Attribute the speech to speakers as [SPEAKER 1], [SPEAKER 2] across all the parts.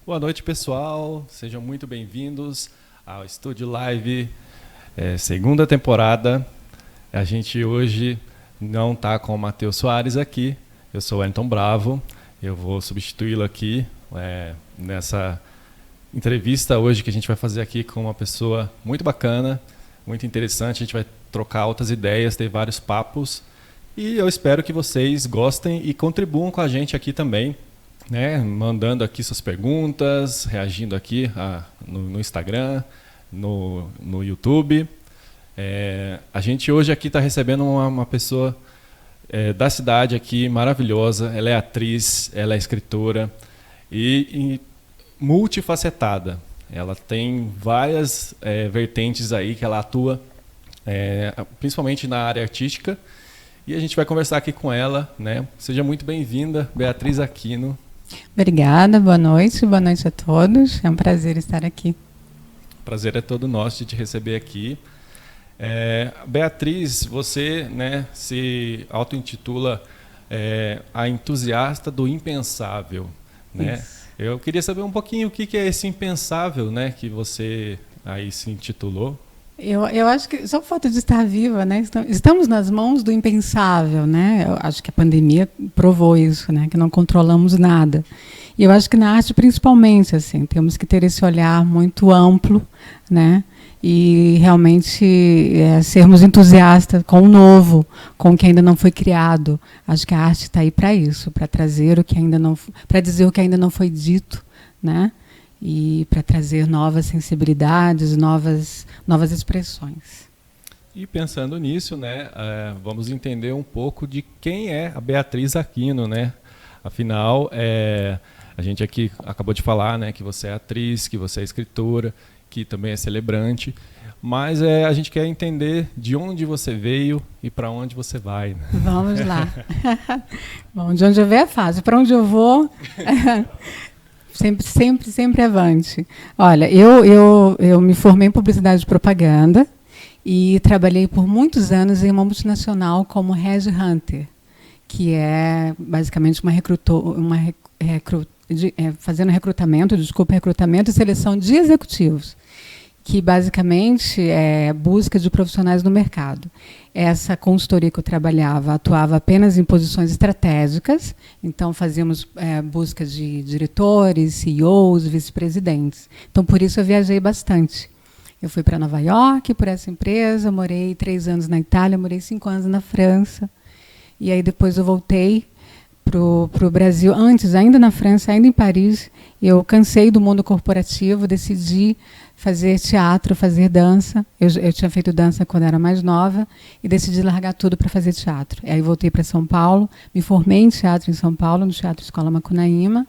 [SPEAKER 1] Boa noite, pessoal. Sejam muito bem-vindos ao Estúdio Live, segunda temporada. A gente hoje não está com o Matheus Soares aqui. Eu sou o Wellington Bravo. Eu vou substituí-lo aqui nessa entrevista hoje que a gente vai fazer aqui com uma pessoa muito bacana, muito interessante. A gente vai trocar altas ideias, ter vários papos. E eu espero que vocês gostem e contribuam com a gente aqui também, né, mandando aqui suas perguntas, reagindo aqui no Instagram, no YouTube. A gente hoje aqui está recebendo uma pessoa da cidade aqui, maravilhosa. Ela é atriz, ela é escritora e multifacetada. Ela tem várias vertentes aí que ela atua, principalmente na área artística. E a gente vai conversar aqui com ela, né? Seja muito bem-vinda, Beatriz Aquino.
[SPEAKER 2] Obrigada, boa noite a todos. É um prazer estar aqui.
[SPEAKER 1] O prazer é todo nosso de te receber aqui. Beatriz, você, né, se auto-intitula a entusiasta do impensável, né?
[SPEAKER 2] Isso.
[SPEAKER 1] Eu queria saber um pouquinho o que é esse impensável, né, que você aí se intitulou.
[SPEAKER 2] Eu acho que só o fato de estar viva, né? Estamos nas mãos do impensável, né? Eu acho que a pandemia provou isso, né? Que não controlamos nada. E eu acho que na arte, principalmente, assim, temos que ter esse olhar muito amplo, né? E realmente sermos entusiastas com o novo, com o que ainda não foi criado. Acho que a arte está aí para isso, para trazer o que ainda não, para dizer o que ainda não foi dito, né? E para trazer novas sensibilidades, novas expressões.
[SPEAKER 1] E pensando nisso, né, vamos entender um pouco de quem é a Beatriz Aquino, né? Afinal, a gente aqui acabou de falar, né, que você é atriz, que você é escritora, que também é celebrante, mas a gente quer entender de onde você veio e para onde você vai. Né?
[SPEAKER 2] Vamos lá. Bom, de onde eu venho é fácil, para onde eu vou... Sempre avante. Olha, eu me formei em publicidade e propaganda e trabalhei por muitos anos em uma multinacional como headhunter, que é basicamente fazendo recrutamento e seleção de executivos, que basicamente é busca de profissionais no mercado. Essa consultoria que eu trabalhava atuava apenas em posições estratégicas, então fazíamos busca de diretores, CEOs, vice-presidentes. Então, por isso eu viajei bastante. Eu fui para Nova York por essa empresa, morei 3 anos na Itália, morei 5 anos na França, e aí depois eu voltei para o Brasil, antes, ainda na França, ainda em Paris. Eu cansei do mundo corporativo, decidi fazer teatro, fazer dança. Eu tinha feito dança quando era mais nova e decidi largar tudo para fazer teatro. Aí voltei para São Paulo, me formei em teatro em São Paulo, no Teatro Escola Macunaíma,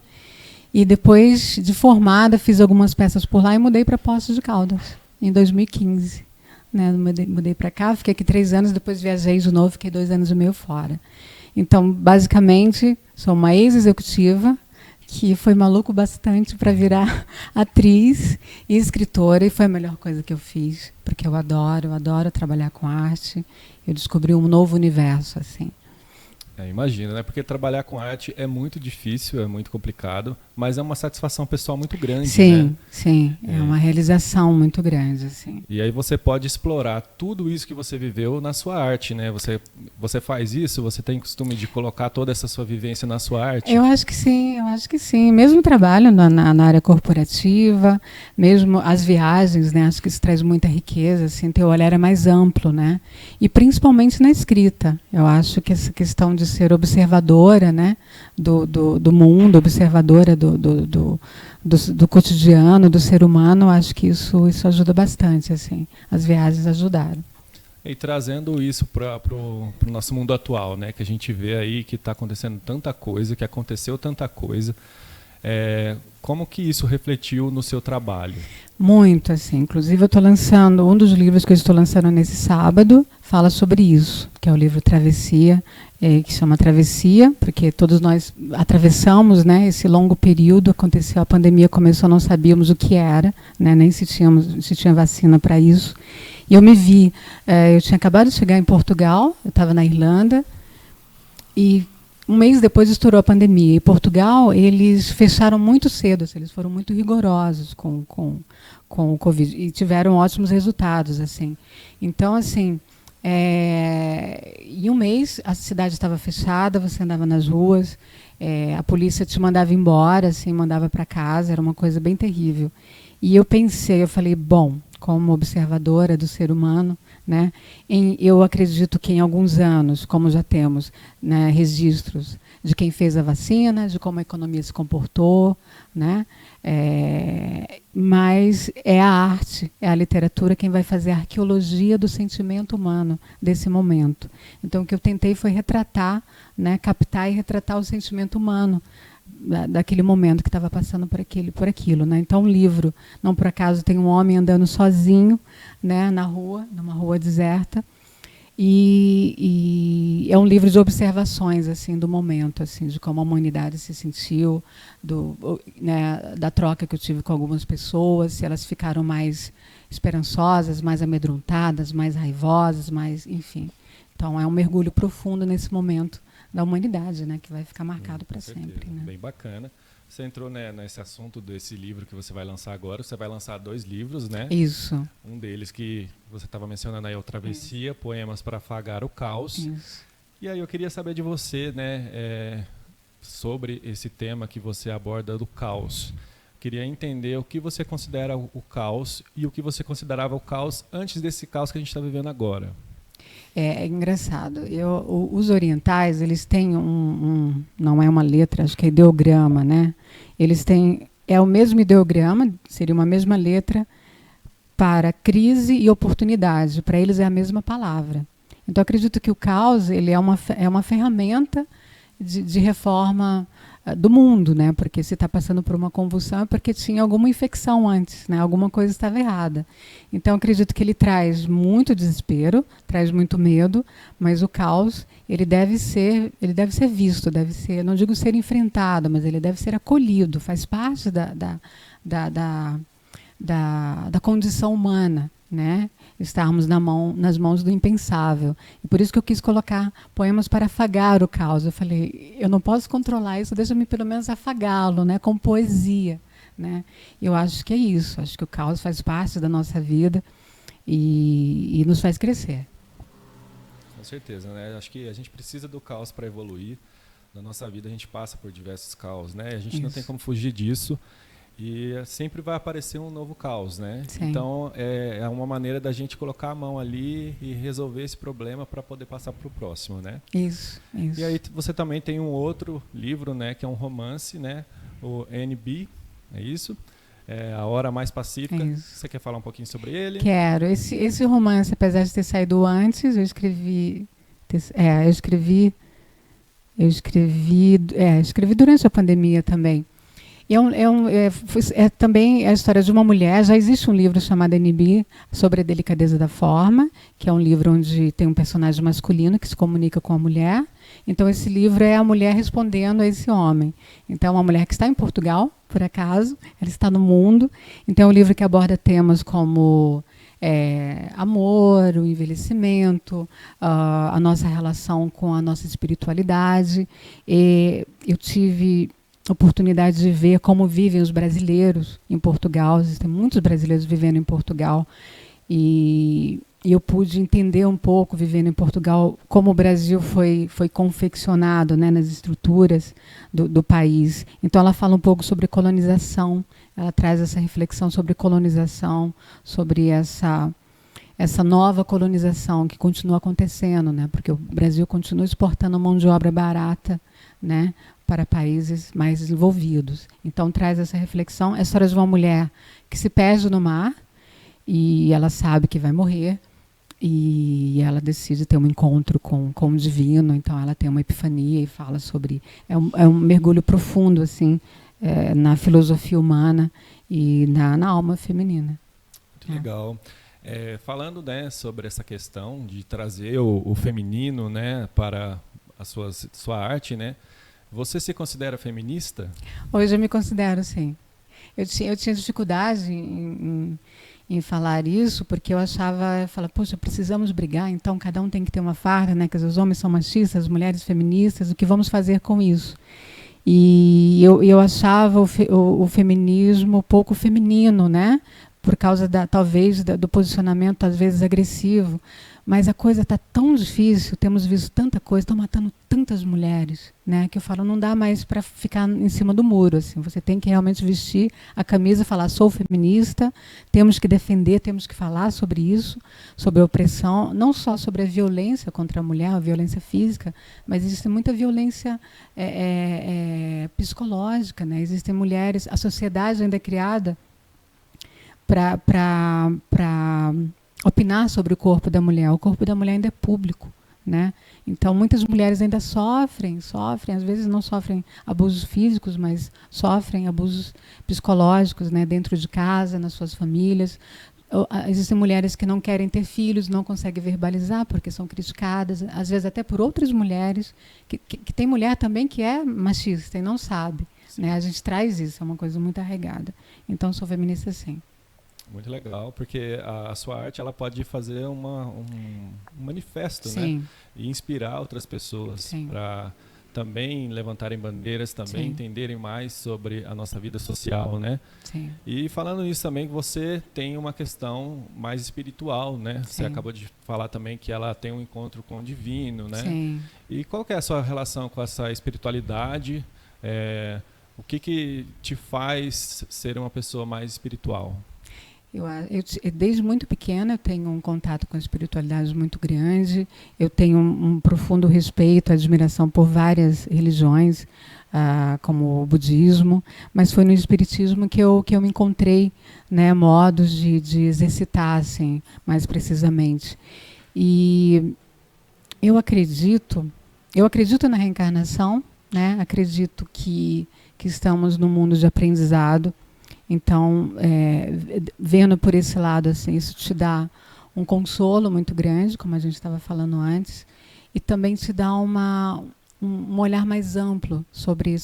[SPEAKER 2] e depois de formada fiz algumas peças por lá e mudei para Poços de Caldas, em 2015. Né? Mudei para cá, fiquei aqui 3 anos, depois viajei de novo, fiquei 2 anos e meio fora. Então, basicamente, sou uma ex-executiva que foi maluco bastante para virar atriz e escritora, e foi a melhor coisa que eu fiz, porque eu adoro trabalhar com arte. Eu descobri um novo universo, assim.
[SPEAKER 1] Imagina, né? Porque trabalhar com arte é muito difícil, é muito complicado, mas é uma satisfação pessoal muito grande,
[SPEAKER 2] sim,
[SPEAKER 1] né?
[SPEAKER 2] Sim, é uma realização muito grande, assim.
[SPEAKER 1] E aí você pode explorar tudo isso que você viveu na sua arte, né? Você faz isso? Você tem costume de colocar toda essa sua vivência na sua arte?
[SPEAKER 2] Eu acho que sim. Mesmo trabalho na área corporativa, mesmo as viagens, né? Acho que isso traz muita riqueza, assim, teu olhar é mais amplo, né? E principalmente na escrita. Eu acho que essa questão de ser observadora, né, do mundo, observadora do cotidiano, do ser humano, acho que isso ajuda bastante, assim. As viagens ajudaram.
[SPEAKER 1] E trazendo isso para o nosso mundo atual, né, que a gente vê aí que está acontecendo tanta coisa, que aconteceu tanta coisa, como que isso refletiu no seu trabalho?
[SPEAKER 2] Muito, assim. Inclusive, eu estou lançando, um dos livros que eu estou lançando nesse sábado, fala sobre isso, que é o livro Travessia, que chama Travessia, porque todos nós atravessamos, né, esse longo período, aconteceu a pandemia, começou, não sabíamos o que era, né, nem se tinha vacina para isso. E eu me vi, eu tinha acabado de chegar em Portugal, eu estava na Irlanda, e um mês depois estourou a pandemia. E Portugal, eles fecharam muito cedo, assim, eles foram muito rigorosos com o Covid e tiveram ótimos resultados, assim. Então, assim, em um mês a cidade estava fechada, você andava nas ruas, a polícia te mandava embora, assim, mandava para casa, era uma coisa bem terrível. E eu falei, bom, como observadora do ser humano, né, eu acredito que em alguns anos, como já temos, né, registros de quem fez a vacina, de como a economia se comportou, né, mas é a arte, é a literatura quem vai fazer a arqueologia do sentimento humano desse momento. Então, o que eu tentei foi retratar, né, captar e retratar o sentimento humano daquele momento que estava passando por aquilo, né? Então, um livro, não por acaso, tem um homem andando sozinho, né, na rua, numa rua deserta, e é um livro de observações, assim, do momento, assim, de como a humanidade se sentiu, né, da troca que eu tive com algumas pessoas, se elas ficaram mais esperançosas, mais amedrontadas, mais raivosas, mais, enfim. Então, é um mergulho profundo nesse momento da humanidade, né, que vai ficar marcado para sempre. Né?
[SPEAKER 1] Bem bacana. Você entrou, né, nesse assunto desse livro que você vai lançar agora. Você vai lançar 2 livros, né?
[SPEAKER 2] Isso.
[SPEAKER 1] Um deles que você estava mencionando aí, é o Travessia, Poemas para Afagar o Caos.
[SPEAKER 2] Isso.
[SPEAKER 1] E aí eu queria saber de você, né, sobre esse tema que você aborda do caos. Queria entender o que você considera o caos e o que você considerava o caos antes desse caos que a gente está vivendo agora.
[SPEAKER 2] É engraçado. Os orientais, eles têm não é uma letra, acho que é ideograma, né? Eles têm, é o mesmo ideograma, seria uma mesma letra para crise e oportunidade. Para eles é a mesma palavra. Então, acredito que o caos ele é uma ferramenta de reforma do mundo, né? Porque se está passando por uma convulsão é porque tinha alguma infecção antes, né? Alguma coisa estava errada. Então, acredito que ele traz muito desespero, traz muito medo, mas o caos ele deve ser visto, deve ser, não digo ser enfrentado, mas ele deve ser acolhido, faz parte da condição humana, né? Estarmos nas mãos do impensável. E por isso que eu quis colocar poemas para afagar o caos. Eu falei, eu não posso controlar isso, deixa-me pelo menos afagá-lo, né, com poesia. Né? Eu acho que é isso, acho que o caos faz parte da nossa vida e nos faz crescer.
[SPEAKER 1] Com certeza, né? Acho que a gente precisa do caos para evoluir. Na nossa vida a gente passa por diversos caos, né? A gente não tem como fugir disso. E sempre vai aparecer um novo caos, né?
[SPEAKER 2] Sim.
[SPEAKER 1] Então, é uma maneira da gente colocar a mão ali e resolver esse problema para poder passar para o próximo, né?
[SPEAKER 2] Isso.
[SPEAKER 1] E aí você também tem um outro livro, né? Que é um romance, né? O NB, é isso? A Hora Mais Pacífica. Você quer falar um pouquinho sobre ele?
[SPEAKER 2] Quero. Esse romance, apesar de ter saído antes, eu escrevi durante a pandemia também. Também a história de uma mulher. Já existe um livro chamado NB, sobre a delicadeza da forma, que é um livro onde tem um personagem masculino que se comunica com a mulher. Então, esse livro é a mulher respondendo a esse homem. Então, é uma mulher que está em Portugal, por acaso, ela está no mundo. Então, é um livro que aborda temas como amor, o envelhecimento, a nossa relação com a nossa espiritualidade. E eu tive oportunidade de ver como vivem os brasileiros em Portugal. Existem muitos brasileiros vivendo em Portugal e eu pude entender um pouco, vivendo em Portugal, como o Brasil foi confeccionado, né, nas estruturas do país. Então ela fala um pouco sobre colonização, ela traz essa reflexão sobre colonização, sobre essa nova colonização que continua acontecendo, né, porque o Brasil continua exportando mão de obra barata, né, para países mais desenvolvidos. Então traz essa reflexão. É a história de uma mulher que se perde no mar e ela sabe que vai morrer e ela decide ter um encontro com o divino. Então ela tem uma epifania e fala sobre... É um mergulho profundo assim, na filosofia humana e na alma feminina.
[SPEAKER 1] Muito legal. Falando, né, sobre essa questão de trazer o feminino, né, para a sua arte, né? Você se considera feminista?
[SPEAKER 2] Hoje eu me considero, sim. Eu tinha dificuldade em em falar isso, porque eu falava, poxa, precisamos brigar, então cada um tem que ter uma farda, né? Que os homens são machistas, as mulheres feministas, o que vamos fazer com isso? E eu achava o feminismo pouco feminino, né? Por causa talvez do posicionamento às vezes agressivo, mas a coisa está tão difícil, temos visto tanta coisa, estão matando tantas mulheres, né? Que eu falo, não dá mais para ficar em cima do muro, assim. Você tem que realmente vestir a camisa, falar, sou feminista, temos que defender, temos que falar sobre isso, sobre a opressão, não só sobre a violência contra a mulher, a violência física, mas existe muita violência psicológica, né? Existem mulheres, a sociedade ainda é criada para opinar sobre o corpo da mulher. O corpo da mulher ainda é público, né? Então, muitas mulheres ainda sofrem, às vezes não sofrem abusos físicos, mas sofrem abusos psicológicos, né? Dentro de casa, nas suas famílias. Existem mulheres que não querem ter filhos, não conseguem verbalizar porque são criticadas, às vezes até por outras mulheres, que tem mulher também que é machista e não sabe, né? A gente traz isso, é uma coisa muito arraigada. Então, sou feminista sim.
[SPEAKER 1] Muito legal, porque a sua arte ela pode fazer um manifesto,
[SPEAKER 2] sim,
[SPEAKER 1] né? E inspirar outras pessoas para também levantarem bandeiras, também
[SPEAKER 2] sim,
[SPEAKER 1] entenderem mais sobre a nossa vida social, né?
[SPEAKER 2] Sim.
[SPEAKER 1] E falando nisso também, você tem uma questão mais espiritual, né? Você
[SPEAKER 2] Sim.
[SPEAKER 1] acabou de falar também que ela tem um encontro com o divino, né?
[SPEAKER 2] Sim.
[SPEAKER 1] E qual que é a sua relação com essa espiritualidade? O que te faz ser uma pessoa mais espiritual?
[SPEAKER 2] Eu, desde muito pequena, eu tenho um contato com a espiritualidade muito grande. Eu tenho um profundo respeito, admiração por várias religiões, como o budismo, mas foi no espiritismo que eu me encontrei, né, modos de exercitar, assim, mais precisamente. E eu acredito na reencarnação, né? Acredito que estamos num mundo de aprendizado. Então, vendo por esse lado, assim, isso te dá um consolo muito grande, como a gente estava falando antes, e também te dá um olhar mais amplo sobre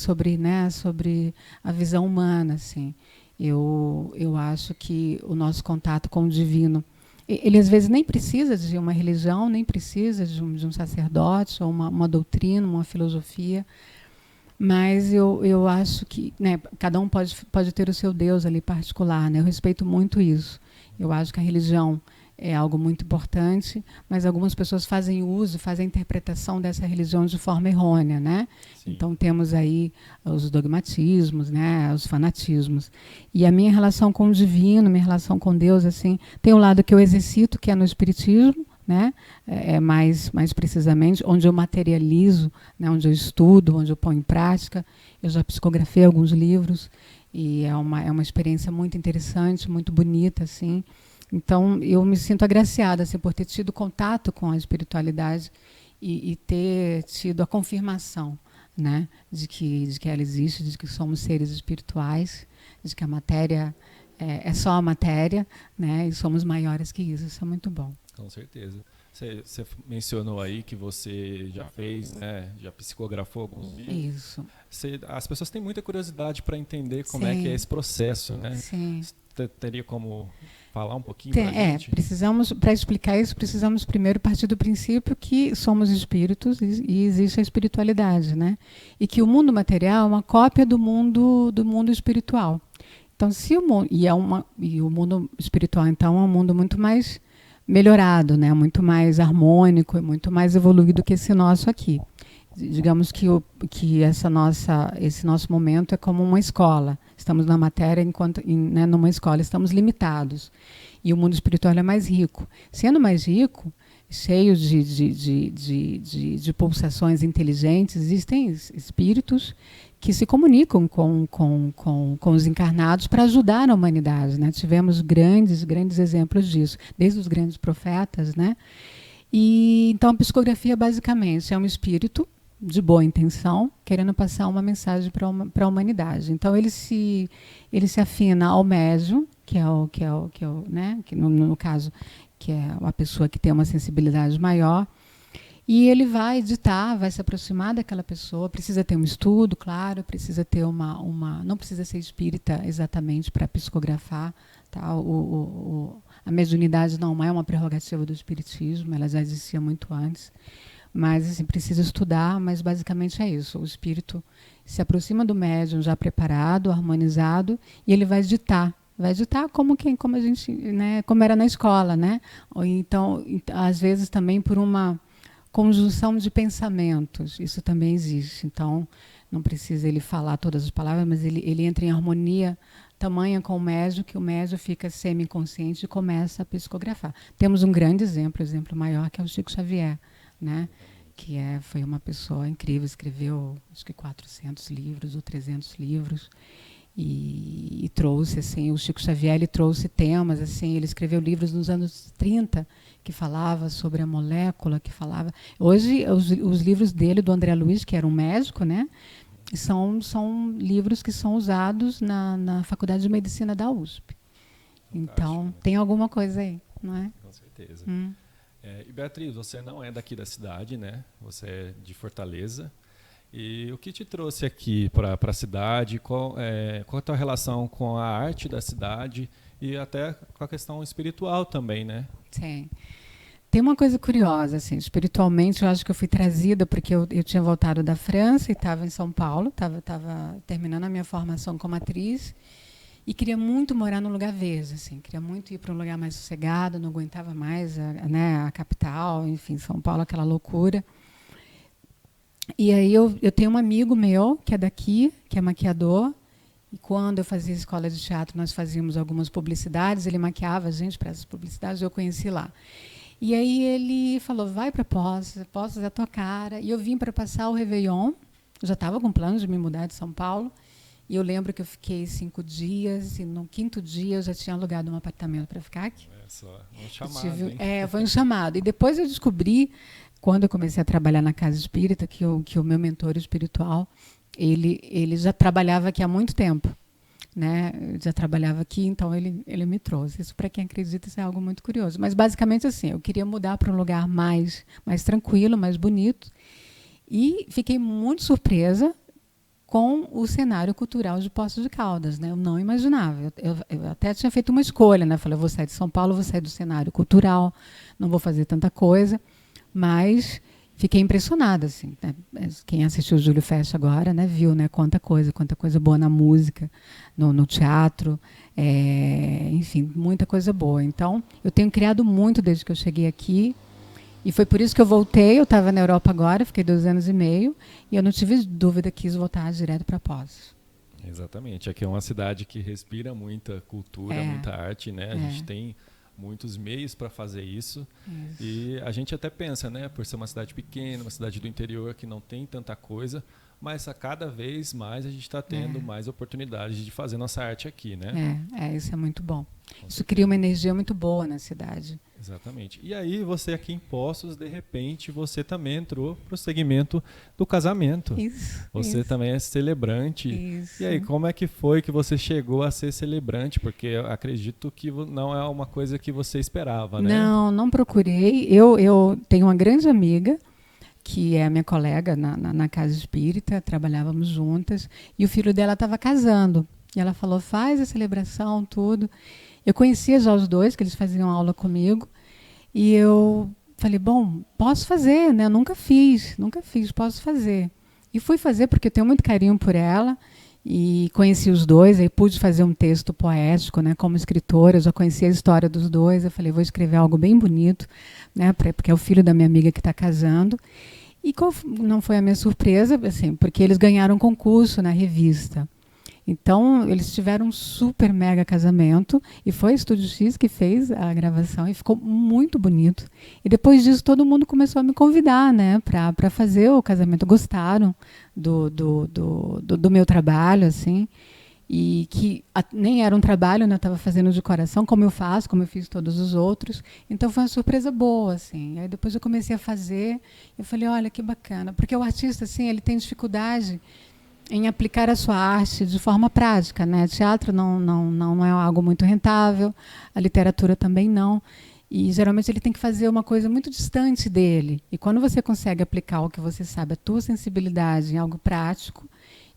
[SPEAKER 2] a visão humana, assim. Eu acho que o nosso contato com o divino, ele às vezes nem precisa de uma religião, nem precisa de um sacerdote, ou uma doutrina, uma filosofia. Mas eu acho que, né, cada um pode ter o seu Deus ali particular, né? Eu respeito muito isso. Eu acho que a religião é algo muito importante, mas algumas pessoas fazem a interpretação dessa religião de forma errônea, né? Sim. Então temos aí os dogmatismos, né, os fanatismos. E a minha relação com o divino, minha relação com Deus, assim, tem um lado que eu exercito, que é no espiritismo, né? Mais precisamente, onde eu materializo, né? Onde eu estudo, onde eu ponho em prática. Eu já psicografei alguns livros e é uma experiência muito interessante, muito bonita, assim. Então, eu me sinto agraciada, assim, por ter tido contato com a espiritualidade e ter tido a confirmação, né? De que ela existe, de que somos seres espirituais, de que a matéria é só a matéria, né? E somos maiores que isso. Isso é muito bom.
[SPEAKER 1] Com certeza. Você mencionou aí que você já fez, né? Já psicografou alguns livros.
[SPEAKER 2] Isso.
[SPEAKER 1] As pessoas têm muita curiosidade para entender como
[SPEAKER 2] Sim.
[SPEAKER 1] é que é esse processo, né?
[SPEAKER 2] Sim.
[SPEAKER 1] Você teria como falar um pouquinho para a gente?
[SPEAKER 2] Para explicar isso, precisamos primeiro partir do princípio que somos espíritos e existe a espiritualidade, né? E que o mundo material é uma cópia do mundo espiritual. Então, se o mundo o mundo espiritual então é um mundo muito mais melhorado, né? Muito mais harmônico e muito mais evoluído que esse nosso aqui. Digamos que esse nosso momento é como uma escola. Estamos na matéria né, numa escola, estamos limitados. E o mundo espiritual é mais rico. Sendo mais rico, cheio de pulsações inteligentes, existem espíritos que se comunicam com os encarnados para ajudar a humanidade, né? Tivemos grandes exemplos disso, desde os grandes profetas, né? E então a psicografia basicamente é um espírito de boa intenção querendo passar uma mensagem para a humanidade. Então ele se afina ao médium, que no caso que é uma pessoa que tem uma sensibilidade maior. E ele vai editar, vai se aproximar daquela pessoa, precisa ter um estudo, claro, precisa ter não precisa ser espírita exatamente para psicografar, tá? A mediunidade não é uma prerrogativa do espiritismo, ela já existia muito antes, mas assim, precisa estudar, mas basicamente é isso, o espírito se aproxima do médium já preparado, harmonizado, e ele vai editar como a gente, né, como era na escola, né? Ou então, às vezes também por uma conjunção de pensamentos, isso também existe. Então, não precisa ele falar todas as palavras, mas ele entra em harmonia tamanha com o médium, que o médium fica semi-inconsciente e começa a psicografar. Temos um grande exemplo, maior, que é o Chico Xavier, né? Que foi uma pessoa incrível, escreveu acho que 400 livros ou 300 livros, e trouxe, assim, o Chico Xavier, ele trouxe temas, assim, ele escreveu livros nos anos 30 que falava sobre a molécula, que falava... Hoje, os livros dele, do André Luiz, que era um médico, né, são livros que são usados na Faculdade de Medicina da USP. Então, né? Tem alguma coisa aí, não é?
[SPEAKER 1] Com certeza. E Beatriz, você não é daqui da cidade, né? Você é de Fortaleza. E o que te trouxe aqui para a cidade? Qual é a tua relação com a arte da cidade e até com a questão espiritual também, né?
[SPEAKER 2] Sim. Tem uma coisa curiosa, assim, espiritualmente eu acho que eu fui trazida porque eu tinha voltado da França e estava em São Paulo, estava terminando a minha formação como atriz e queria muito morar num lugar verde, assim, queria muito ir para um lugar mais sossegado, não aguentava mais a capital, enfim, São Paulo, aquela loucura. E aí eu tenho um amigo meu, que é daqui, que é maquiador, e quando eu fazia escola de teatro, nós fazíamos algumas publicidades, ele maquiava a gente para essas publicidades, eu conheci lá. E aí ele falou, vai para Poços é a tua cara. E eu vim para passar o Réveillon, eu já estava com planos de me mudar de São Paulo, e eu lembro que eu fiquei 5 dias, e no 5º dia eu já tinha alugado um apartamento para ficar aqui.
[SPEAKER 1] É só um chamado, hein?
[SPEAKER 2] Foi um chamado. E depois eu descobri, quando eu comecei a trabalhar na Casa Espírita, que o meu mentor espiritual, ele já trabalhava aqui há muito tempo, né? Já trabalhava aqui, então ele me trouxe. Isso, para quem acredita, isso é algo muito curioso. Mas basicamente assim, eu queria mudar para um lugar mais tranquilo, mais bonito, e fiquei muito surpresa com o cenário cultural de Poços de Caldas, né? Eu não imaginava. Eu até tinha feito uma escolha, né? Falei, eu vou sair de São Paulo, vou sair do cenário cultural, não vou fazer tanta coisa. Mas fiquei impressionada, assim, né? Quem assistiu o Júlio Fest agora, né, viu, né, quanta coisa boa na música, no teatro, enfim, muita coisa boa. Então, eu tenho criado muito desde que eu cheguei aqui, e foi por isso que eu voltei. Eu estava na Europa agora, fiquei 2 anos e meio, e eu não tive dúvida, quis voltar direto para Poços.
[SPEAKER 1] Exatamente, aqui é uma cidade que respira muita cultura, muita arte, né? A gente tem muitos meios para fazer isso. E a gente até pensa, né, por ser uma cidade pequena, uma cidade do interior que não tem tanta coisa, mas a cada vez mais a gente está tendo mais oportunidades de fazer nossa arte aqui, né?
[SPEAKER 2] Isso é muito bom. Isso cria uma energia muito boa na cidade.
[SPEAKER 1] Exatamente. E aí você aqui em Poços, de repente, você também entrou para o segmento do casamento. Você também é celebrante.
[SPEAKER 2] Isso.
[SPEAKER 1] E aí, como é que foi que você chegou a ser celebrante? Porque eu acredito que não é uma coisa que você esperava, né?
[SPEAKER 2] Não procurei. Eu tenho uma grande amiga, que é a minha colega na Casa Espírita, trabalhávamos juntas, e o filho dela estava casando. E ela falou, faz a celebração, tudo. Eu conhecia já os dois, que eles faziam aula comigo, e eu falei, bom, posso fazer, né? Nunca fiz, posso fazer. E fui fazer porque eu tenho muito carinho por ela, e conheci os dois, aí pude fazer um texto poético, né? Como escritora, eu já conhecia a história dos dois, eu falei, vou escrever algo bem bonito, né? Porque é o filho da minha amiga que está casando. E qual não foi a minha surpresa, assim, porque eles ganharam um concurso na revista. Então, eles tiveram um super mega casamento, e foi a Estúdio X que fez a gravação, e ficou muito bonito. E depois disso, todo mundo começou a me convidar, né, para fazer o casamento. Gostaram do meu trabalho, assim, e que nem era um trabalho, né, eu estava fazendo de coração, como eu faço, como eu fiz todos os outros. Então, foi uma surpresa boa, assim. Aí depois eu comecei a fazer, eu falei, olha, que bacana. Porque o artista, assim, ele tem dificuldade em aplicar a sua arte de forma prática, né? Teatro não é algo muito rentável, a literatura também não. E geralmente ele tem que fazer uma coisa muito distante dele. E quando você consegue aplicar o que você sabe, a tua sensibilidade em algo prático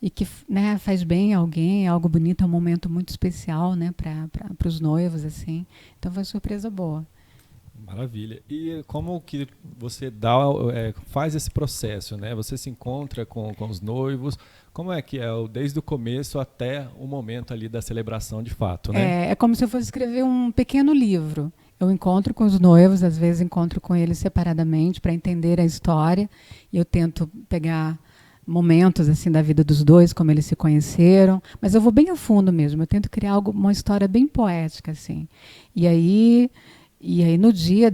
[SPEAKER 2] e que, né, faz bem a alguém, é algo bonito, é um momento muito especial, né, para os noivos, assim. Então foi uma surpresa boa.
[SPEAKER 1] Maravilha. E como que você faz esse processo, né? Você se encontra com os noivos, como é que é desde o começo até o momento ali da celebração de fato, né?
[SPEAKER 2] É como se eu fosse escrever um pequeno livro. Eu encontro com os noivos, às vezes encontro com eles separadamente para entender a história, e eu tento pegar momentos assim da vida dos dois, como eles se conheceram, mas eu vou bem a fundo mesmo, eu tento criar uma história bem poética, assim. E aí no dia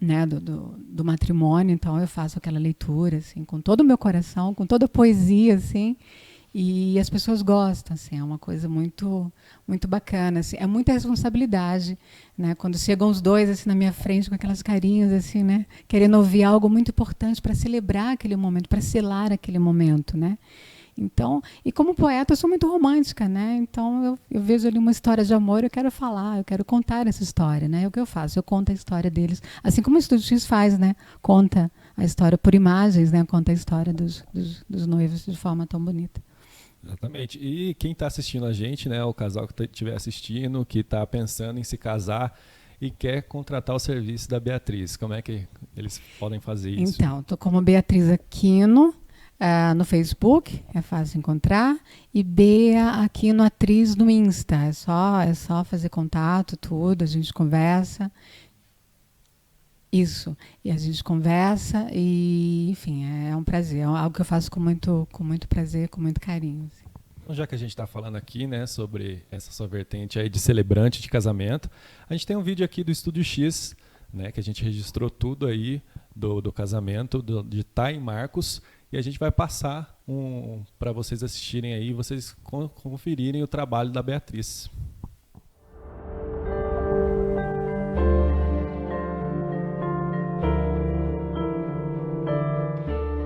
[SPEAKER 2] né, do matrimônio, então eu faço aquela leitura assim, com todo o meu coração, com toda a poesia, assim, e as pessoas gostam, assim, é uma coisa muito, muito bacana, assim, é muita responsabilidade, né, quando chegam os dois assim na minha frente com aquelas carinhas, assim, né, querendo ouvir algo muito importante para celebrar aquele momento, para selar aquele momento, né. Então, e como poeta eu sou muito romântica, né? Então eu vejo ali uma história de amor, eu quero falar, eu quero contar essa história, né? É o que eu faço, eu conto a história deles, assim como o Estúdio X faz, né? Conta a história por imagens, né? Conta a história dos noivos de forma tão bonita.
[SPEAKER 1] Exatamente. E quem está assistindo a gente, né? O casal que estiver assistindo, que está pensando em se casar e quer contratar o serviço da Beatriz, como é que eles podem fazer isso?
[SPEAKER 2] Então, estou como Beatriz Aquino. No Facebook, é fácil encontrar, e Bea Aquino Atriz no Insta, é só fazer contato, tudo, a gente conversa, isso, e a gente conversa, e enfim, é um prazer, é algo que eu faço com muito prazer, com muito carinho. Assim.
[SPEAKER 1] Então, já que a gente está falando aqui, né, sobre essa sua vertente aí de celebrante de casamento, a gente tem um vídeo aqui do Estúdio X, né, que a gente registrou tudo aí do casamento de Thay e Marcos, e a gente vai passar para vocês assistirem aí, vocês conferirem o trabalho da Beatriz.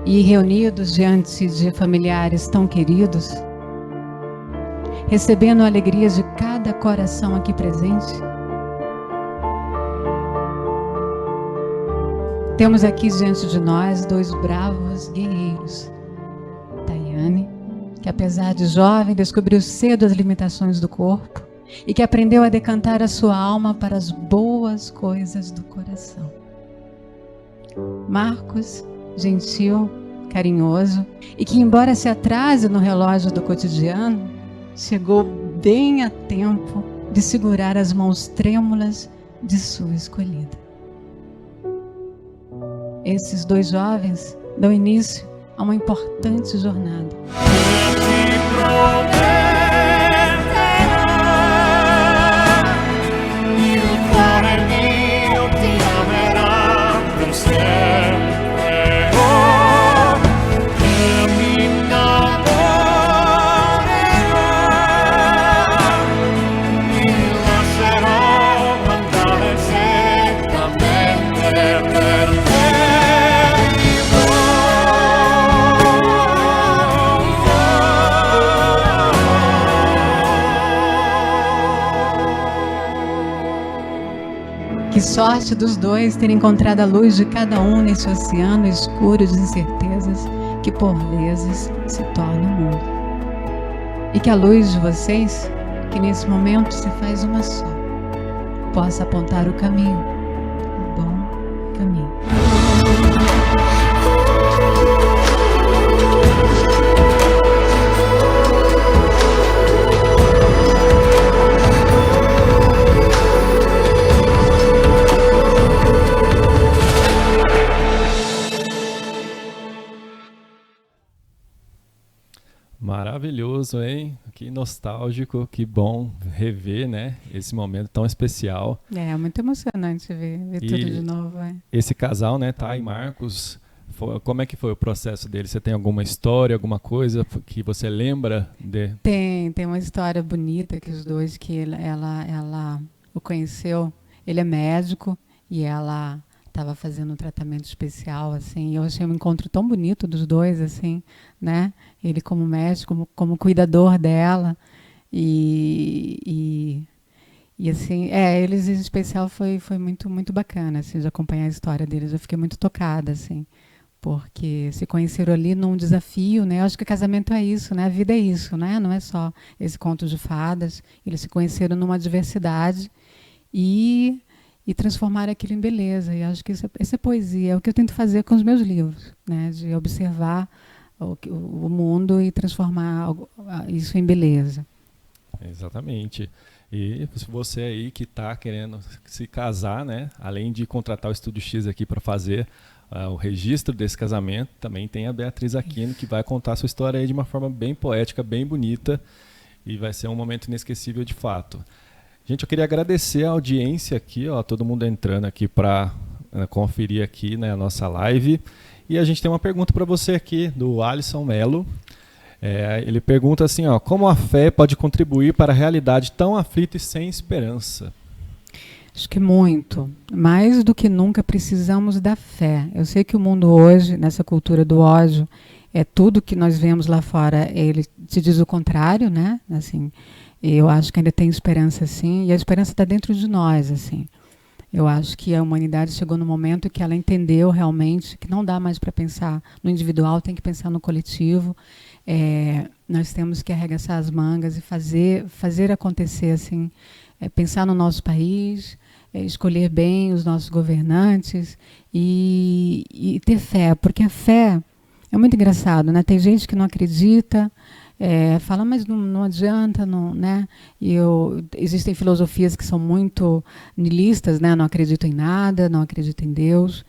[SPEAKER 2] E reunidos diante de familiares tão queridos, recebendo a alegria de cada coração aqui presente, temos aqui diante de nós dois bravos guerreiros. Tayane, que apesar de jovem, descobriu cedo as limitações do corpo e que aprendeu a decantar a sua alma para as boas coisas do coração. Marcos, gentil, carinhoso e que, embora se atrase no relógio do cotidiano, chegou bem a tempo de segurar as mãos trêmulas de sua escolhida. Esses dois jovens dão início a uma importante jornada. Que sorte dos dois ter encontrado a luz de cada um nesse oceano escuro de incertezas que por vezes se torna o mundo. E que a luz de vocês, que nesse momento se faz uma só, possa apontar o caminho, o bom caminho.
[SPEAKER 1] Maravilhoso, hein? Que nostálgico, que bom rever, né? Esse momento tão especial.
[SPEAKER 2] É muito emocionante ver tudo de novo. É.
[SPEAKER 1] Esse casal, né, Thay e Marcos, como é que foi o processo dele? Você tem alguma história, alguma coisa que você lembra de?
[SPEAKER 2] Tem uma história bonita que os dois, que ela o conheceu. Ele é médico e ela estava fazendo um tratamento especial, assim, e eu achei um encontro tão bonito dos dois, assim, né? Ele como médico, como cuidador dela, e E assim, eles em especial foi muito, muito bacana, assim, de acompanhar a história deles. Eu fiquei muito tocada, assim, porque se conheceram ali num desafio, né? Eu acho que o casamento é isso, né? A vida é isso, né? Não é só esse conto de fadas. Eles se conheceram numa adversidade e transformaram aquilo em beleza. E acho que isso é poesia, é o que eu tento fazer com os meus livros, né? De observar o mundo e transformar isso em beleza.
[SPEAKER 1] Exatamente. E você aí que está querendo se casar, né? Além de contratar o Estúdio X aqui para fazer o registro desse casamento, também tem a Beatriz Aquino, que vai contar a sua história aí de uma forma bem poética, bem bonita, e vai ser um momento inesquecível de fato. Gente, eu queria agradecer a audiência aqui, ó, todo mundo entrando aqui para conferir aqui, né, a nossa live. E a gente tem uma pergunta para você aqui, do Alisson Melo. Ele pergunta assim, ó, como a fé pode contribuir para a realidade tão aflita e sem esperança?
[SPEAKER 2] Acho que muito. Mais do que nunca precisamos da fé. Eu sei que o mundo hoje, nessa cultura do ódio, tudo que nós vemos lá fora, ele te diz o contrário, né? Assim, eu acho que ainda tem esperança, sim, e a esperança está dentro de nós, assim. Eu acho que a humanidade chegou no momento que ela entendeu realmente que não dá mais para pensar no individual, tem que pensar no coletivo. Nós temos que arregaçar as mangas e fazer acontecer, assim, pensar no nosso país, escolher bem os nossos governantes e ter fé, porque a fé é muito engraçado, né? Tem gente que não acredita, fala, mas não adianta, não, né? Existem filosofias que são muito niilistas, né? Não acreditam em nada, não acreditam em Deus.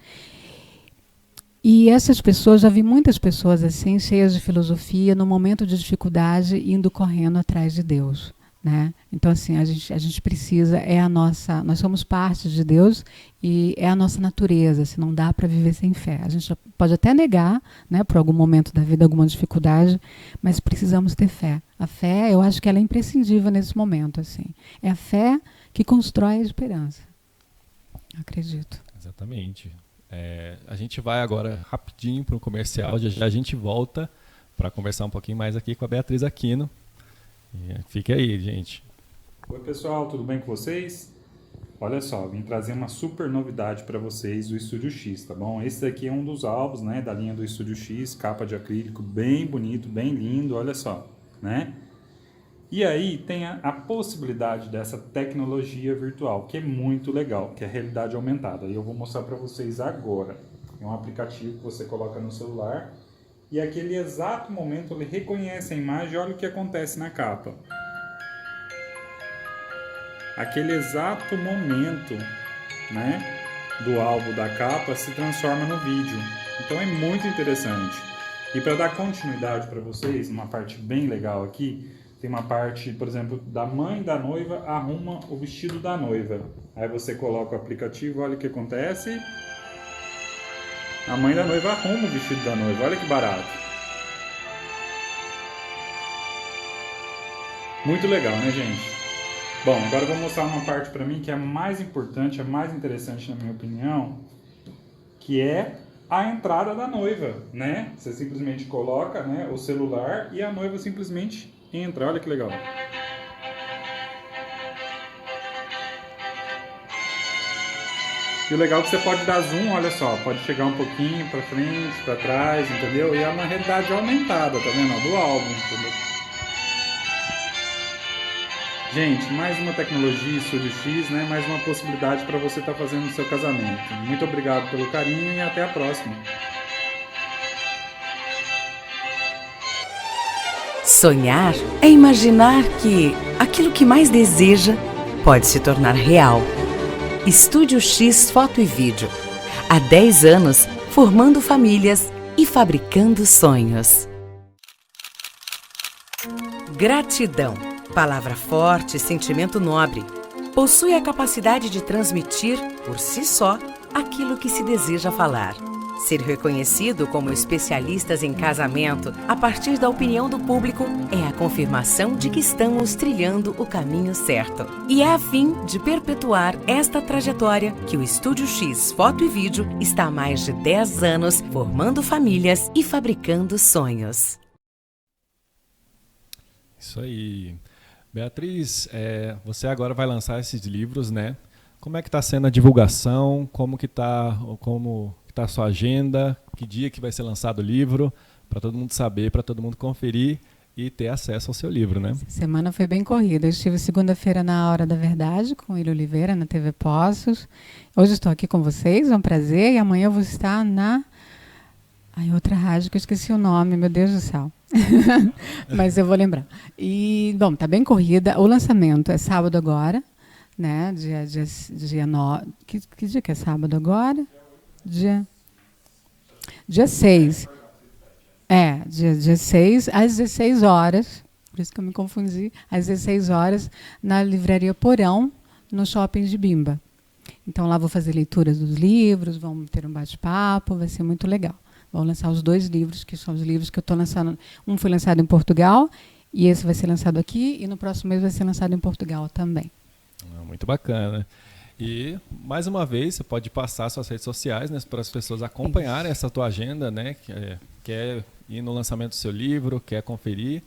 [SPEAKER 2] E essas pessoas, já vi muitas pessoas assim, cheias de filosofia, no momento de dificuldade, indo correndo atrás de Deus, né? Então, assim, a gente precisa, nós somos parte de Deus e é a nossa natureza, assim, não dá para viver sem fé. A gente pode até negar, né, por algum momento da vida, alguma dificuldade, mas precisamos ter fé. A fé, eu acho que ela é imprescindível nesse momento, assim. É a fé que constrói a esperança. Acredito.
[SPEAKER 1] Exatamente. A gente vai agora rapidinho para um comercial, já a gente volta para conversar um pouquinho mais aqui com a Beatriz Aquino. Fique aí, gente.
[SPEAKER 3] Oi pessoal, tudo bem com vocês? Olha só, vim trazer uma super novidade para vocês do Estúdio X, tá bom? Esse daqui é um dos álbuns, né, da linha do Estúdio X, capa de acrílico, bem bonito, bem lindo, olha só, né? E aí tem a possibilidade dessa tecnologia virtual, que é muito legal, que é a realidade aumentada. E eu vou mostrar para vocês agora. É um aplicativo que você coloca no celular e aquele exato momento ele reconhece a imagem e olha o que acontece na capa. Aquele exato momento, né, do álbum da capa se transforma no vídeo. Então é muito interessante. E para dar continuidade para vocês, uma parte bem legal aqui, tem uma parte, por exemplo, da mãe da noiva arruma o vestido da noiva. Aí você coloca o aplicativo, olha o que acontece. A mãe da noiva arruma o vestido da noiva, olha que barato. Muito legal, né, gente? Bom, agora eu vou mostrar uma parte para mim que é a mais importante, a mais interessante na minha opinião, que é a entrada da noiva, né? Você simplesmente coloca, né, o celular e a noiva simplesmente entra, olha que legal. E o legal é que você pode dar zoom, olha só, pode chegar um pouquinho para frente, para trás, entendeu? E é uma realidade aumentada, tá vendo? Do álbum, entendeu? Gente, mais uma tecnologia Estúdio X, né? Mais uma possibilidade para você estar fazendo o seu casamento. Muito obrigado pelo carinho e até a próxima.
[SPEAKER 4] Sonhar é imaginar que aquilo que mais deseja pode se tornar real. Estúdio X Foto e Vídeo. Há 10 anos, formando famílias e fabricando sonhos. Gratidão. Palavra forte, sentimento nobre. Possui a capacidade de transmitir, por si só, aquilo que se deseja falar. Ser reconhecido como especialistas em casamento a partir da opinião do público é a confirmação de que estamos trilhando o caminho certo. E é a fim de perpetuar esta trajetória que o Estúdio X Foto e Vídeo está há mais de 10 anos formando famílias e fabricando sonhos.
[SPEAKER 1] Isso aí. Beatriz, você agora vai lançar esses livros, né? Como é que está sendo a divulgação? Como que tá a sua agenda? Que dia que vai ser lançado o livro? Para todo mundo saber, para todo mundo conferir e ter acesso ao seu livro, né?
[SPEAKER 2] Essa semana foi bem corrida. Eu estive segunda-feira na Hora da Verdade com o William Oliveira, na TV Poços. Hoje estou aqui com vocês, é um prazer. E amanhã eu vou estar na... outra rádio que eu esqueci o nome, meu Deus do céu. Mas eu vou lembrar. E, bom, tá bem corrida. O lançamento é sábado agora, né? Dia 9. Que dia que é sábado agora? Dia 6. Dia 6, às 16 horas. Por isso que eu me confundi. Às 16 horas, na Livraria Porão, no Shopping de Bimba. Então, lá vou fazer leituras dos livros, vamos ter um bate-papo, vai ser muito legal. Vou lançar os 2 livros, que são os livros que eu estou lançando. Um foi lançado em Portugal, e esse vai ser lançado aqui, e no próximo mês vai ser lançado em Portugal também.
[SPEAKER 1] Muito bacana. E, mais uma vez, você pode passar suas redes sociais, né, para as pessoas acompanharem essa tua agenda, né? Quer ir no lançamento do seu livro, quer conferir.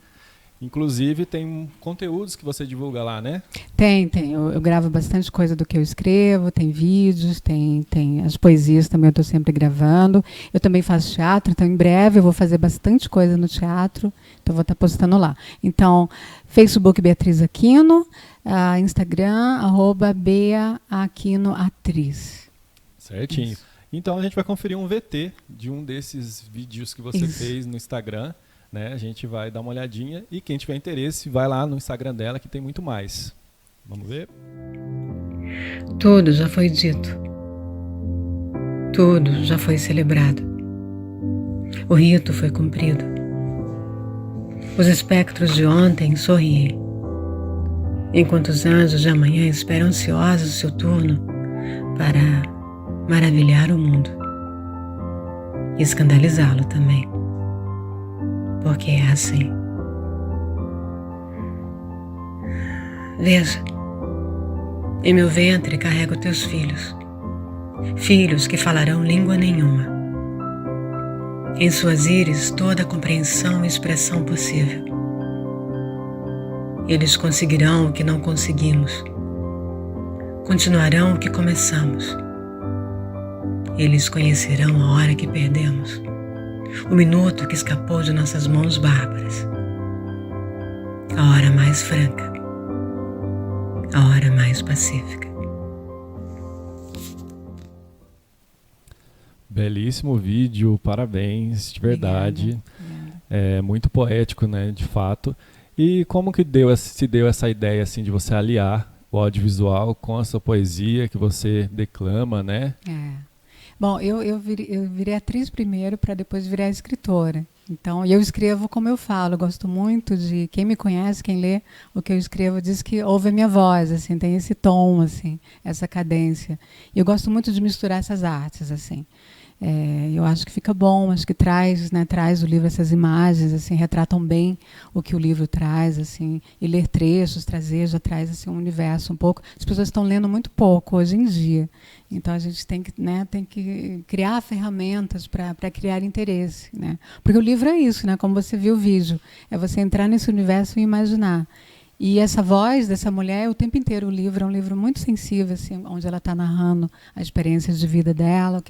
[SPEAKER 1] Inclusive, tem conteúdos que você divulga lá, né?
[SPEAKER 2] Tem. Eu gravo bastante coisa do que eu escrevo, tem vídeos, tem as poesias também eu estou sempre gravando. Eu também faço teatro, então em breve eu vou fazer bastante coisa no teatro, então vou estar postando lá. Então, Facebook Beatriz Aquino, Instagram, @BeaAquinoAtriz.
[SPEAKER 1] Certinho. Isso. Então, a gente vai conferir um VT de um desses vídeos que você fez no Instagram. Né? A gente vai dar uma olhadinha e quem tiver interesse vai lá no Instagram dela que tem muito mais. Vamos ver?
[SPEAKER 5] Tudo já foi dito. Tudo já foi celebrado. O rito foi cumprido. Os espectros de ontem sorriem, enquanto os anjos de amanhã esperam ansiosos o seu turno para maravilhar o mundo e escandalizá-lo também. Porque é assim. Veja, em meu ventre carrego teus filhos, filhos que falarão língua nenhuma. Em suas íris toda a compreensão e expressão possível. Eles conseguirão o que não conseguimos, continuarão o que começamos. Eles conhecerão a hora que perdemos, o minuto que escapou de nossas mãos bárbaras, a hora mais franca, a hora mais pacífica.
[SPEAKER 1] Belíssimo vídeo, parabéns, de verdade.
[SPEAKER 2] Obrigada.
[SPEAKER 1] É muito poético, né, de fato. E como que se deu essa ideia assim, de você aliar o audiovisual com a sua poesia que você declama, né?
[SPEAKER 2] Bom, eu virei atriz primeiro para depois virar escritora. Então, eu escrevo como eu falo. Eu gosto muito de... Quem me conhece, quem lê o que eu escrevo, diz que ouve a minha voz, assim, tem esse tom, assim, essa cadência. E eu gosto muito de misturar essas artes, assim. Eu acho que fica bom, acho que traz o livro essas imagens, assim, retratam bem o que o livro traz, assim, e ler trechos, já traz assim, um universo um pouco. As pessoas estão lendo muito pouco hoje em dia, então a gente tem que criar ferramentas para criar interesse, né? Porque o livro é isso, né? Como você viu o vídeo, é você entrar nesse universo e imaginar. E essa voz dessa mulher, o tempo inteiro, o livro é um livro muito sensível, assim, onde ela está narrando a experiência de vida dela,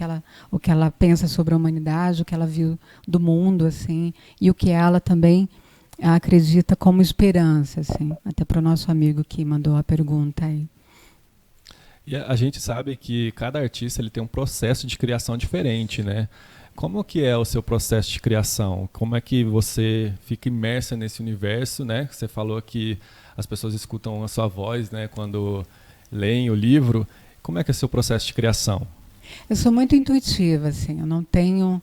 [SPEAKER 2] o que ela pensa sobre a humanidade, o que ela viu do mundo, assim, e o que ela também acredita como esperança, assim, até para o nosso amigo que mandou a pergunta aí.
[SPEAKER 1] E a gente sabe que cada artista ele tem um processo de criação diferente, né? Como que é o seu processo de criação? Como é que você fica imersa nesse universo, né? Você falou que as pessoas escutam a sua voz, né, quando leem o livro. Como é que é o seu processo de criação?
[SPEAKER 2] Eu sou muito intuitiva, assim. Eu não tenho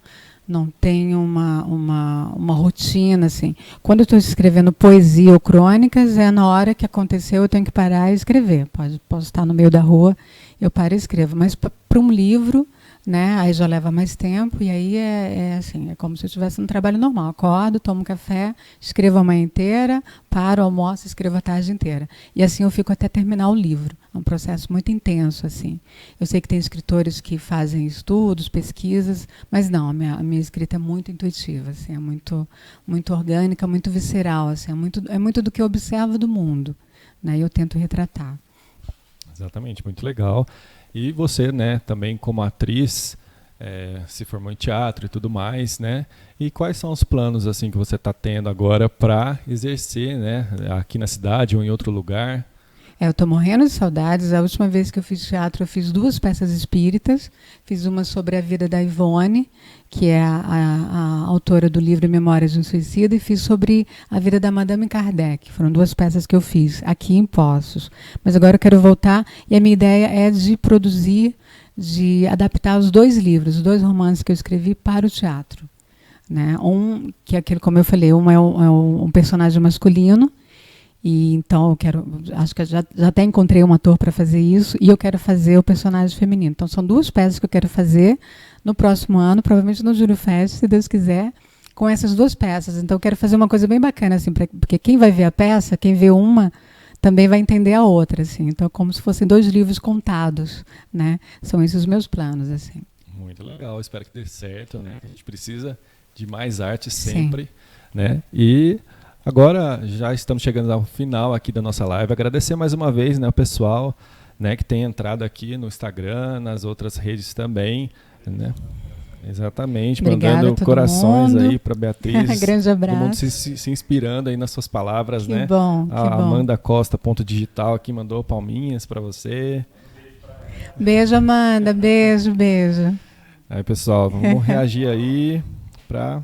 [SPEAKER 2] uma rotina, assim. Quando eu estou escrevendo poesia ou crônicas, é na hora que aconteceu, eu tenho que parar e escrever. Posso estar no meio da rua, eu paro e escrevo. Mas para um livro, né? Aí já leva mais tempo e aí assim, é como se eu estivesse no trabalho normal. Acordo, tomo café, escrevo a manhã inteira, paro, almoço, escrevo a tarde inteira. E assim eu fico até terminar o livro. É um processo muito intenso, assim. Eu sei que tem escritores que fazem estudos, pesquisas, mas não, a minha escrita é muito intuitiva, assim, é muito, muito orgânica, muito visceral, assim, é muito do que eu observo do mundo, né? E eu tento retratar.
[SPEAKER 1] Exatamente, muito legal. E você, né, também como atriz, se formou em teatro e tudo mais, né? E quais são os planos assim que você está tendo agora para exercer, né, aqui na cidade ou em outro lugar?
[SPEAKER 2] Eu estou morrendo de saudades. A última vez que eu fiz teatro, eu fiz 2 peças espíritas. Fiz uma sobre a vida da Ivone, que é a autora do livro Memórias de um Suicida, e fiz sobre a vida da Madame Kardec. Foram 2 peças que eu fiz aqui em Poços. Mas agora eu quero voltar e a minha ideia é de produzir, de adaptar os 2 livros, os 2 romances que eu escrevi para o teatro, né? Um, que é aquele, como eu falei, um é um personagem masculino. E então acho que já até encontrei um ator para fazer isso, e eu quero fazer o personagem feminino. Então são 2 peças que eu quero fazer no próximo ano, provavelmente no Júlio Fest, se Deus quiser, com essas 2 peças. Então eu quero fazer uma coisa bem bacana, assim, porque quem vai ver a peça, quem vê uma, também vai entender a outra, assim. Então é como se fossem 2 livros contados, né? São esses os meus planos, assim.
[SPEAKER 1] Muito legal, espero que dê certo, né? A gente precisa de mais arte sempre,
[SPEAKER 2] Sim.
[SPEAKER 1] né? E agora já estamos chegando ao final aqui da nossa live. Agradecer mais uma vez, né, o pessoal, né, que tem entrado aqui no Instagram, nas outras redes também, né? Exatamente,
[SPEAKER 2] Obrigada
[SPEAKER 1] mandando corações aí para Beatriz.
[SPEAKER 2] Grande abraço.
[SPEAKER 1] Todo mundo se inspirando aí nas suas palavras,
[SPEAKER 2] Que
[SPEAKER 1] né?
[SPEAKER 2] bom, que
[SPEAKER 1] a
[SPEAKER 2] bom.
[SPEAKER 1] Amanda Costa, ponto digital, aqui mandou palminhas para você.
[SPEAKER 2] Beijo, Amanda. Beijo, beijo.
[SPEAKER 1] Aí, pessoal, vamos reagir aí para...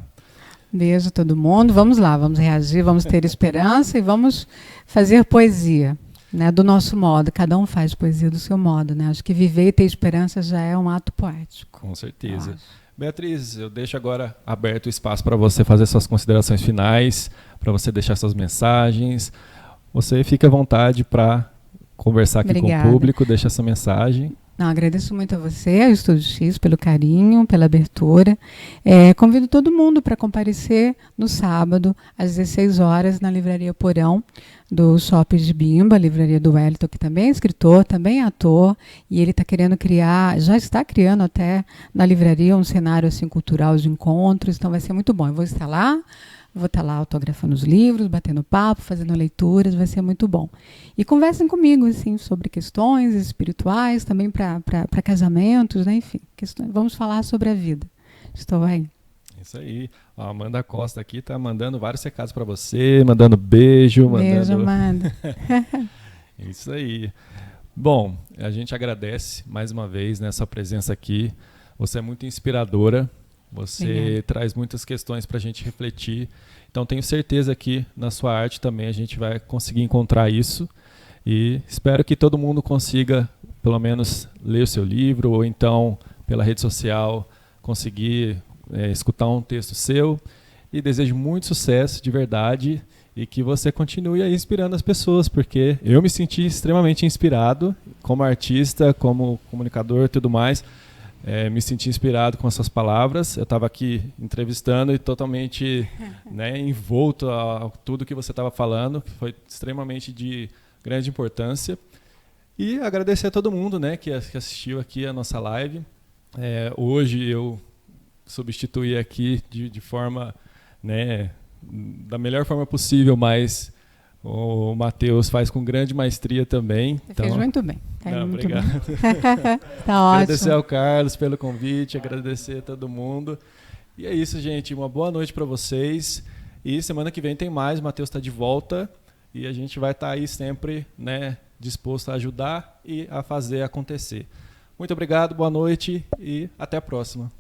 [SPEAKER 2] Beijo a todo mundo. Vamos lá, vamos reagir, vamos ter esperança e vamos fazer poesia, né, do nosso modo. Cada um faz poesia do seu modo, né? Acho que viver e ter esperança já é um ato poético.
[SPEAKER 1] Com certeza. Beatriz, eu deixo agora aberto o espaço para você fazer suas considerações finais, para você deixar suas mensagens. Você fica à vontade para conversar aqui
[SPEAKER 2] Obrigada.
[SPEAKER 1] com o público, deixa essa mensagem.
[SPEAKER 2] Não, agradeço muito a você, ao Estúdio X, pelo carinho, pela abertura. Convido todo mundo para comparecer no sábado, às 16 horas, na Livraria Porão, do Shopping de Bimba, a livraria do Wellington, que também é escritor, também é ator, e ele está querendo criar, já está criando até na livraria um cenário assim, cultural de encontros, então vai ser muito bom. Eu vou estar lá. Vou estar lá autografando os livros, batendo papo, fazendo leituras, vai ser muito bom. E conversem comigo assim, sobre questões espirituais, também para casamentos, né? Enfim, vamos falar sobre a vida. Estou aí.
[SPEAKER 1] Isso aí. A Amanda Costa aqui está mandando vários recados para você, mandando beijo.
[SPEAKER 2] Beijo, Amanda.
[SPEAKER 1] Isso aí. Bom, a gente agradece mais uma vez, né, sua presença aqui. Você é muito inspiradora. Você
[SPEAKER 2] Obrigada.
[SPEAKER 1] traz muitas questões para a gente refletir. Então, tenho certeza que na sua arte também a gente vai conseguir encontrar isso. E espero que todo mundo consiga, pelo menos, ler o seu livro ou então, pela rede social, conseguir escutar um texto seu. E desejo muito sucesso, de verdade, e que você continue aí inspirando as pessoas, porque eu me senti extremamente inspirado como artista, como comunicador e tudo mais. Me senti inspirado com essas palavras. Eu estava aqui entrevistando e totalmente envolto a tudo que você estava falando, que foi extremamente de grande importância. E agradecer a todo mundo, né, que assistiu aqui a nossa live. Hoje eu substituí aqui de forma, né, da melhor forma possível, mas o Matheus faz com grande maestria também.
[SPEAKER 2] Você fez muito bem. Muito
[SPEAKER 1] obrigado.
[SPEAKER 2] bem. Tá ótimo.
[SPEAKER 1] Agradecer ao Carlos pelo convite, agradecer a todo mundo. E é isso, gente. Uma boa noite para vocês. E semana que vem tem mais. O Matheus está de volta. E a gente vai estar aí sempre, né, disposto a ajudar e a fazer acontecer. Muito obrigado, boa noite e até a próxima.